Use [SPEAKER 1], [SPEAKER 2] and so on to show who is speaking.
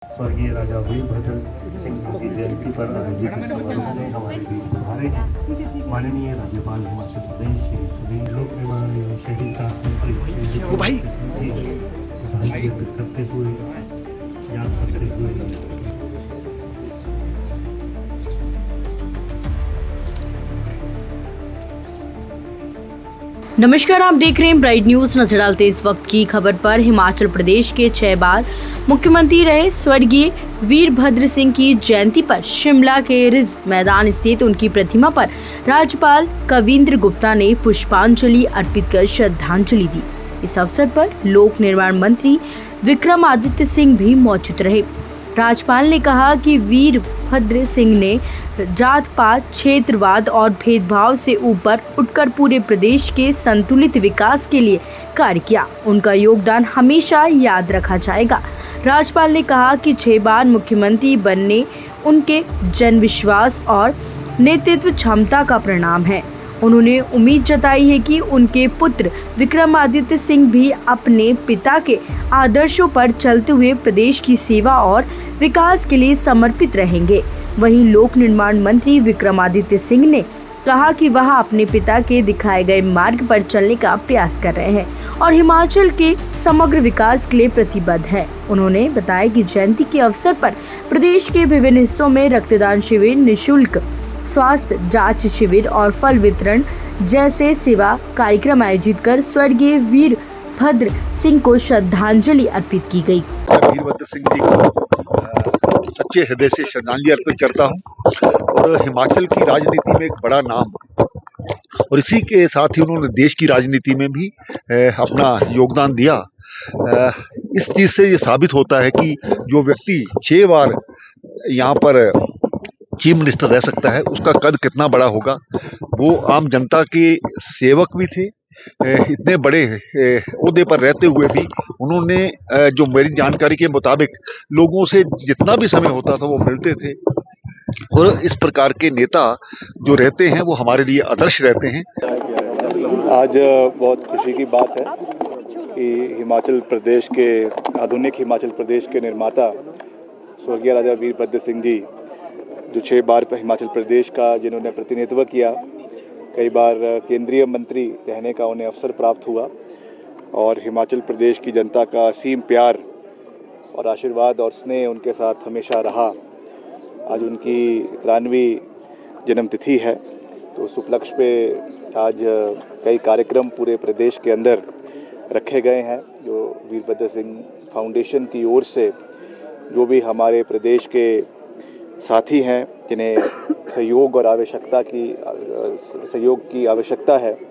[SPEAKER 1] स्वर्गीय राजा वीरभद्र सिंह की जयंती पर आयोजित इस समारोह में हमारे बीच पधारे माननीय राज्यपाल हिमाचल प्रदेश श्री लोक निर्माण एवं शहरी विकास मंत्री श्री श्रद्धांजलि अर्पित करते हुए याद करते हुए
[SPEAKER 2] नमस्कार, आप देख रहे हैं ब्राइट न्यूज। नजर डालते इस वक्त की खबर पर। हिमाचल प्रदेश के 6 बार मुख्यमंत्री रहे स्वर्गीय वीरभद्र सिंह की जयंती पर शिमला के रिज मैदान स्थित उनकी प्रतिमा पर राज्यपाल कविंद्र गुप्ता ने पुष्पांजलि अर्पित कर श्रद्धांजलि दी। इस अवसर पर लोक निर्माण मंत्री विक्रमादित्य सिंह भी मौजूद रहे। राज्यपाल ने कहा कि वीरभद्र सिंह ने जात पात, क्षेत्रवाद और भेदभाव से ऊपर उठकर पूरे प्रदेश के संतुलित विकास के लिए कार्य किया। उनका योगदान हमेशा याद रखा जाएगा। राज्यपाल ने कहा कि 6 बार मुख्यमंत्री बनने उनके जनविश्वास और नेतृत्व क्षमता का परिणाम है। उन्होंने उम्मीद जताई है कि उनके पुत्र विक्रमादित्य सिंह भी अपने पिता के आदर्शों पर चलते हुए प्रदेश की सेवा और विकास के लिए समर्पित रहेंगे। वहीं लोक निर्माण मंत्री विक्रमादित्य सिंह ने कहा कि वह अपने पिता के दिखाए गए मार्ग पर चलने का प्रयास कर रहे हैं और हिमाचल के समग्र विकास के लिए प्रतिबद्ध है। उन्होंने बताया कि जयंती के अवसर पर प्रदेश के विभिन्न हिस्सों में रक्तदान शिविर, निःशुल्क स्वास्थ्य जांच शिविर और फल वितरण जैसे सेवा कार्यक्रम आयोजित कर स्वर्गीय वीरभद्र सिंह को श्रद्धांजलि अर्पित की गई।
[SPEAKER 3] वीरभद्र सिंह जी को सच्चे हृदय से श्रद्धांजलि अर्पित करता हूं और हिमाचल की राजनीति में एक बड़ा नाम और इसी के साथ ही उन्होंने देश की राजनीति में भी अपना योगदान दिया। इस चीज़ से ये साबित होता है कि जो व्यक्ति 6 बार यहाँ पर चीफ मिनिस्टर रह सकता है उसका कद कितना बड़ा होगा। वो आम जनता के सेवक भी थे। इतने बड़े ओहदे पर रहते हुए भी उन्होंने जो मेरी जानकारी के मुताबिक लोगों से जितना भी समय होता था वो मिलते थे और इस प्रकार के नेता जो रहते हैं वो हमारे लिए आदर्श रहते हैं।
[SPEAKER 4] आज बहुत खुशी की बात है कि हिमाचल प्रदेश के आधुनिक हिमाचल प्रदेश के निर्माता स्वर्गीय राजा वीरभद्र सिंह जी जो 6 बार हिमाचल प्रदेश का जिन्होंने प्रतिनिधित्व किया, कई बार केंद्रीय मंत्री रहने का उन्हें अवसर प्राप्त हुआ और हिमाचल प्रदेश की जनता का असीम प्यार और आशीर्वाद और स्नेह उनके साथ हमेशा रहा। आज उनकी 93वीं जन्मतिथि है, तो उस उपलक्ष्य पे आज कई कार्यक्रम पूरे प्रदेश के अंदर रखे गए हैं। जो वीरभद्र सिंह फाउंडेशन की ओर से जो भी हमारे प्रदेश के साथी हैं जिन्हें सहयोग की आवश्यकता है,